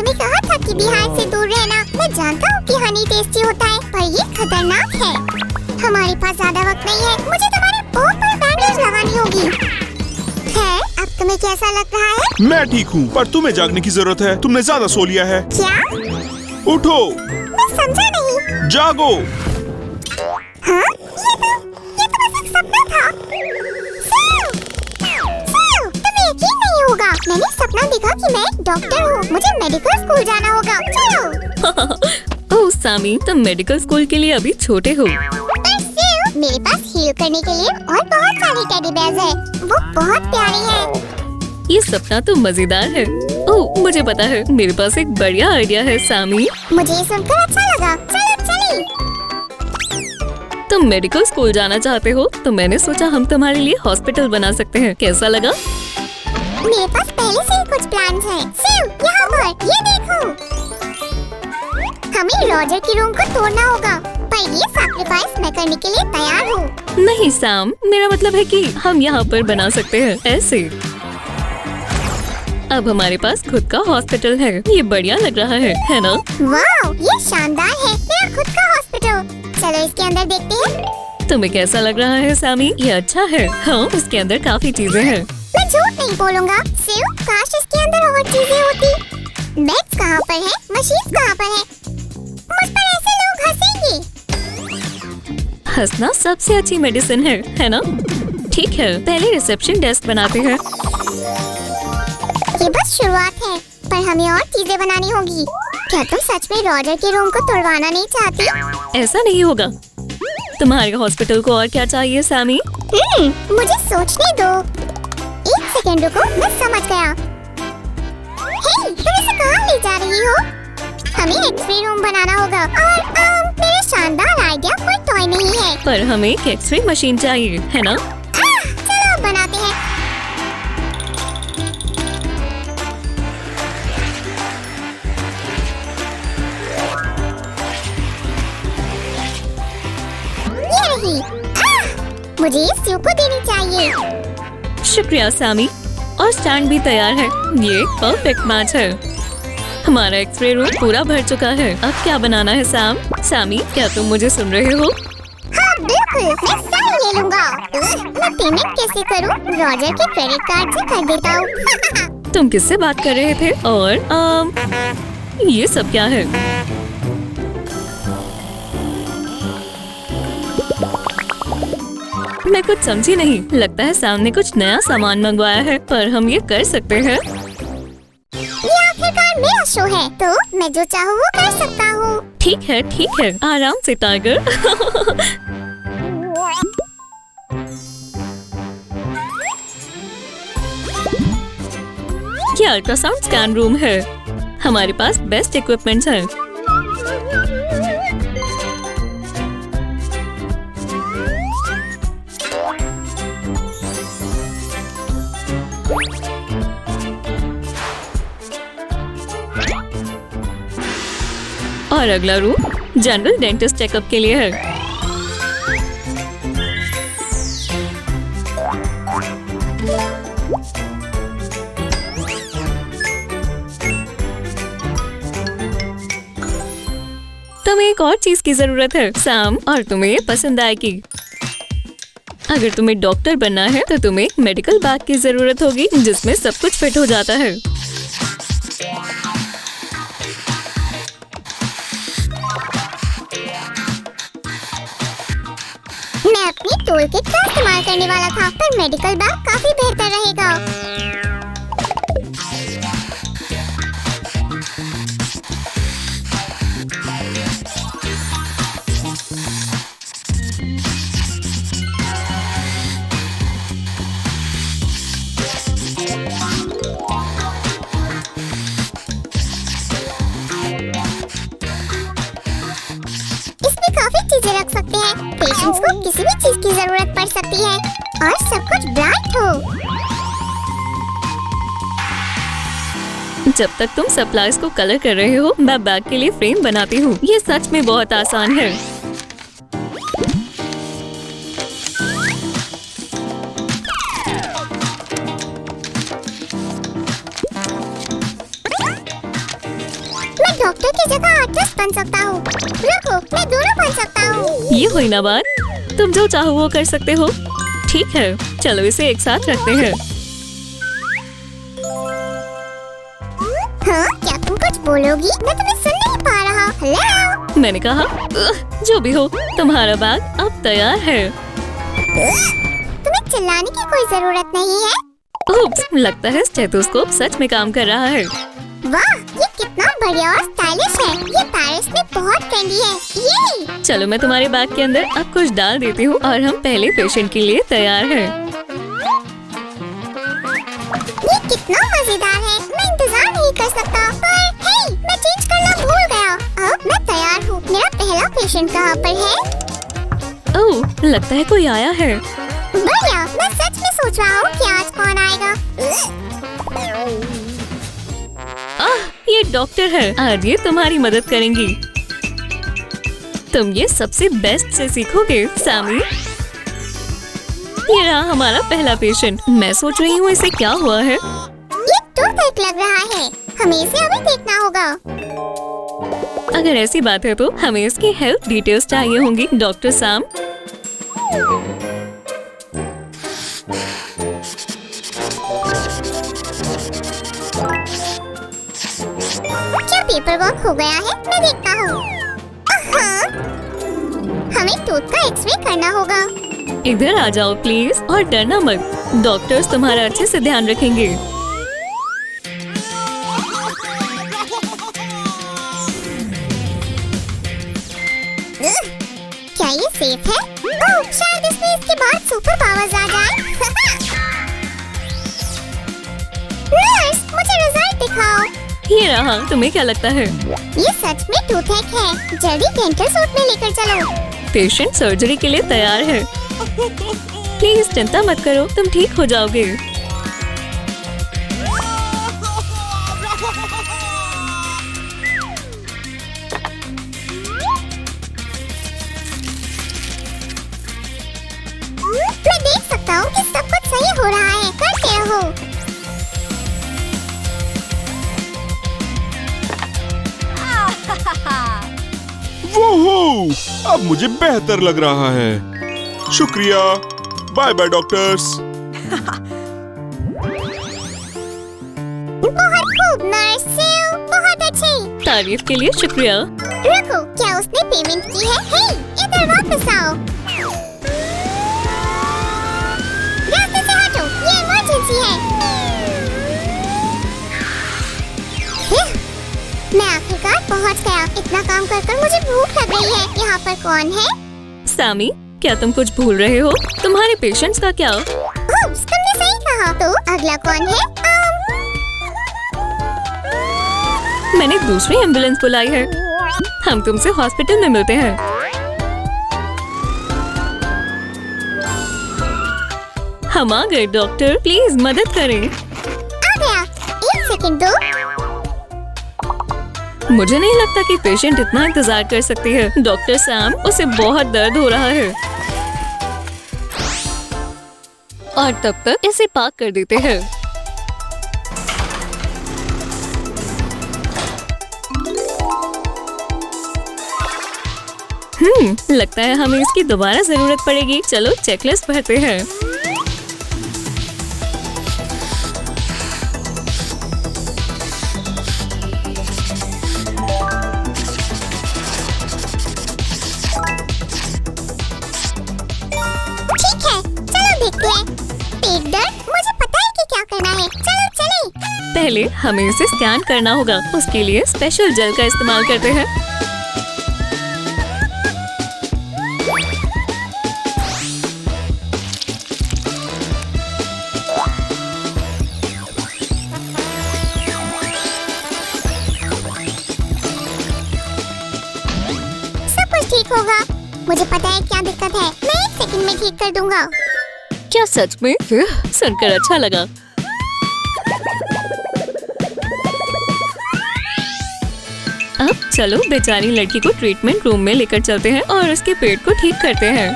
तुम्हें कहा था कि बिहार से दूर रहना। मैं जानता हूँ कि हनी टेस्टी होता है, पर ये खतरनाक है। हमारे पास ज्यादा वक्त नहीं है, मुझे तुम्हारी बहुत बड़ी बैंडेज लगानी होगी। खैर, अब तुम्हें कैसा लग रहा है? मैं ठीक हूँ, पर तुम्हें जागने की जरूरत है। तुमने ज्यादा सो लिया है। क्या? उठो। मैं समझा नहीं। जागो। हाँ? ये तो बस एक सपना था। तुम्हें यकीन नहीं होगा, मैंने सपना देखा कि मैं एक डॉक्टर हूँ। मुझे मेडिकल स्कूल जाना होगा। चलो। ओह सामी, तुम मेडिकल स्कूल के लिए अभी छोटे हो। मेरे पास हील करने के लिए और बहुत सारे टेडी बेयर्स हैं। वो बहुत प्यारे हैं। ये सपना तो मजेदार है। ओह मुझे पता है, मेरे पास एक बढ़िया आइडिया है सामी। मुझे ये सुनकर अच्छा लगा। चलो चलिए। तुम मेडिकल स्कूल जाना चाहते हो तो मैंने सोचा हम तुम्हारे लिए हॉस्पिटल बना सकते हैं। कैसा लगा? मेरे पास पहले से ही कुछ प्लान्स हैं। सिव, यहाँ पर, ये देखो। हमें रॉजर की रूम को तोड़ना होगा, पर ये सैक्रिफाइस मैं करने के लिए तैयार हूँ। नहीं सैम, मेरा मतलब है कि हम यहाँ पर बना सकते हैं ऐसे। अब हमारे पास खुद का हॉस्पिटल है। ये बढ़िया लग रहा है ना? वाह, ये शानदार है, मेरा खुद का हॉस्पिटल। चलो इसके अंदर देखते हैं। तुम्हें कैसा लग रहा है सामी? ये अच्छा है। हाँ, इसके अंदर काफी चीजें हैं। मैं झूठ नहीं बोलूँगा। सिव, काश इसके अंदर और चीजें होती। बेड्स कहाँ पर है? मशीन कहाँ पर है? मुझ पर ऐसे लोग हंसेंगे। हंसना सबसे अच्छी मेडिसिन है ना? ठीक है, पहले रिसेप्शन डेस्क बनाते हैं। ये बस शुरुआत है, पर हमें और चीजें बनानी होगी। क्या तुम सच में रॉजर के रूम को तोड़वाना नहीं चाहती? ऐसा नहीं होगा। तुम्हारे हॉस्पिटल को और क्या चाहिए सामी? मुझे सोचने दो। एक सेकंड रुको, मैं समझ गया। हे, तुम इसे कहाँ ले जा रही हो? हमें एक्स-रे रूम बनाना होगा और मेरे शानदार आइडिया कोई टॉय नहीं है। पर हमें एक एक्स-रे मशीन चाहिए, है ना? चलो बनाते हैं। ये रही। मुझे इस स्यू को देनी चाहिए। शुक्रिया सामी। और स्टैंड भी तैयार है। ये परफेक्ट मैच है। हमारा एक्स-रे रूम पूरा भर चुका है। अब क्या बनाना है सैम? सामी, क्या तुम मुझे सुन रहे हो? हाँ बिल्कुल, मैं साइन ले लूँगा। मैं पेमेंट कैसे करूँ? रॉजर के क्रेडिट कार्ड से कर देता हूँ। तुम किससे बात कर रहे थे? और ये सब क्या है? मैं कुछ समझी नहीं। लगता है सैम ने कुछ नया सामान मंगवाया है, पर हम ये कर सकते हैं। ये आखिरकार मेरा शो है, तो मैं जो चाहूँ वो कर सकता हूँ। ठीक है, आराम से टाइगर। ये अल्ट्रासाउंड स्कैन रूम है। हमारे पास बेस्ट इक्विपमेंट्स हैं। और अगला रूम जनरल डेंटिस्ट चेकअप के लिए है। तुम्हें एक और चीज की जरूरत है सैम, और तुम्हें ये पसंद आएगी। अगर तुम्हें डॉक्टर बनना है तो तुम्हें एक मेडिकल बैग की जरूरत होगी जिसमें सब कुछ फिट हो जाता है। मैं अपनी टूल किट का इस्तेमाल करने वाला था, पर मेडिकल बैग काफी बेहतर रहेगा। इसमें काफी चीजें रख सकते हैं। पेशेंट्स को किसी भी चीज की जरूरत पड़ सकती है, और सब कुछ ब्राइट हो। जब तक तुम सप्लाईज को कलर कर रहे हो, मैं बैग के लिए फ्रेम बनाती हूँ। ये सच में बहुत आसान है। डॉक्टर की जगह आर्टिस्ट बन सकता हूँ। रुको, मैं दोनों बन सकता हूँ। ये हुई ना बात, तुम जो चाहो वो कर सकते हो। ठीक है, चलो इसे एक साथ रखते हैं। हाँ, क्या तुम कुछ बोलोगी? मैं तुम्हें सुन नहीं पा रहा। हेलो? मैंने कहा जो भी हो, तुम्हारा बैग अब तैयार है। तुम्हें चिल्लाने की कोई जरूरत नहीं है। उप्स, लगता है स्टेथोस्कोप सच में काम कर रहा है। वाह, ये कितना बढ़िया और स्टाइलिश है। ये पेरिस में बहुत ट्रेंडी है। ये चलो मैं तुम्हारे बैग के अंदर अब कुछ डाल देती हूँ और हम पहले पेशेंट के लिए तैयार हैं। ये कितना मजेदार है। मैं इंतजार नहीं कर सकता। पर हे, मैं चेंज करना भूल गया। अब मैं तैयार हूँ। मेरा पहला पेशेंट कहाँ पर है? ओह, लगता है कोई आया है। बढ़िया, मैं सच में सोच रहा हूँ कि आज कौन आएगा। ये डॉक्टर है। आज ये तुम्हारी मदद करेंगी। तुम ये सबसे बेस्ट से सीखोगे सैमी। ये रहा हमारा पहला पेशेंट। मैं सोच रही हूँ इसे क्या हुआ है। ये टूथपिक लग रहा है। हमें इसे अभी देखना होगा। अगर ऐसी बात है तो हमें इसकी हेल्थ डिटेल्स चाहिए होंगी, डॉक्टर सैम। क्या पेपर वर्क हो गया है? मैं देखता हूँ। हमें टूथ का एक्सरे करना होगा। इधर आ जाओ प्लीज और डरना मत। डॉक्टर्स तुम्हारा अच्छे से ध्यान रखेंगे। क्या ये सेफ है? ओह, शायद इसमें इसके बाद सुपर पावर्स आ जाए। नर्स, मुझे रिजल्ट दिखाओ। ये रहा। तुम्हें क्या लगता है? ये सच में टूथपिक है। जल्दी डेंटल सूट में लेकर चलो। पेशेंट सर्जरी के लिए तैयार है। प्लीज चिंता मत करो, तुम ठीक हो जाओगे। मैं देख सकता हूँ कि सब कुछ सही हो रहा है। करते रहो। वोहो, अब मुझे बेहतर लग रहा है। शुक्रिया। Bye bye doctors. बहुत खूब नर्स, बहुत अच्छे। तारीफ के लिए शुक्रिया। रुको, क्या उसने पेमेंट की है? हे, इधर वापस आओ। रास्ते से हटो, ये इमरजेंसी है। मैं आखिरकार पहुंच गया। इतना काम कर मुझे भूख लग रही है। यहाँ पर कौन है? सैमी, क्या तुम कुछ भूल रहे हो? तुम्हारे पेशेंट्स का क्या? उप्स, तुमने सही कहा। तो अगला कौन है? मैंने दूसरी एम्बुलेंस बुलाई है। हम तुमसे हॉस्पिटल में मिलते हैं। हम आ गए डॉक्टर, प्लीज मदद करें। आ गया। 1 सेकंड दो। मुझे नहीं लगता कि पेशेंट इतना इंतजार कर सकती है। डॉक्टर सैम, उसे बहुत दर्द हो रहा है। और तब तक इसे पाक कर देते हैं। लगता है हमें इसकी दोबारा जरूरत पड़ेगी। चलो चेकलिस्ट भरते हैं। ठीक है, चलो देखते हैं। पेट दर्द, मुझे पता है कि क्या करना है। चलो चले। पहले हमें इसे स्कैन करना होगा। उसके लिए स्पेशल जेल का इस्तेमाल करते हैं। सब कुछ ठीक होगा। मुझे पता है क्या दिक्कत है। मैं 1 सेकंड में ठीक कर दूंगा। क्या सच में? सुनकर अच्छा लगा। अब चलो बेचारी लड़की को ट्रीटमेंट रूम में लेकर चलते हैं और उसके पेट को ठीक करते हैं।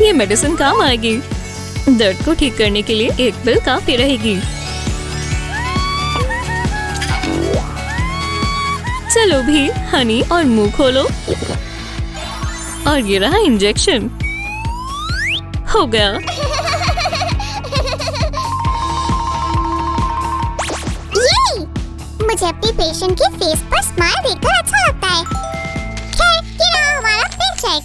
ये मेडिसिन काम आएगी। दर्द को ठीक करने के लिए एक पिल काफी रहेगी। चलो भी हनी और मुंह खोलो। और ये रहा इंजेक्शन। हो गया। ये मुझे अपनी पेशेंट के फेस पर स्माइल देखकर अच्छा लगता है। खैर, ये रहा हमारा पेचेक।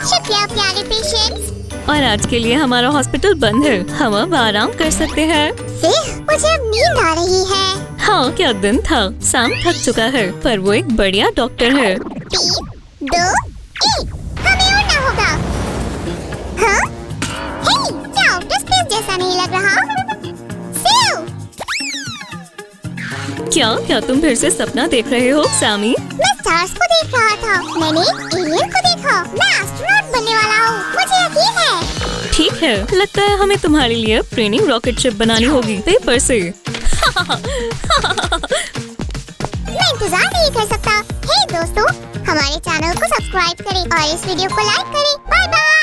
शुक्रिया प्यारे पेशेंट्स। और आज के लिए हमारा हॉस्पिटल बंद है। हम अब आराम कर सकते हैं। मुझे अब नींद आ रही है। हाँ, क्या दिन था। सैम थक चुका है, पर वो एक बढ़िया डॉक्टर है। 3, 2, 1, हमें उड़ना होगा। हाँ? हे, क्या आउटर स्पेस जैसा नहीं लग रहा? सेव! क्या तुम फिर से सपना देख रहे हो सैमी? मैं स्टार्स को देख रहा था। मैंने एलियन को देखा। मैं एस्ट्रोनॉट बनने वाला हूँ। मुझे यकीन है। ठीक है, लगता है हमें तुम्हारे लिए ट्रेनिंग रॉकेट शिप बनानी होगी पेपर से। मैं इंतजार नहीं कर सकता। हे दोस्तों, हमारे चैनल को सब्सक्राइब करें और इस वीडियो को लाइक करें। Bye bye.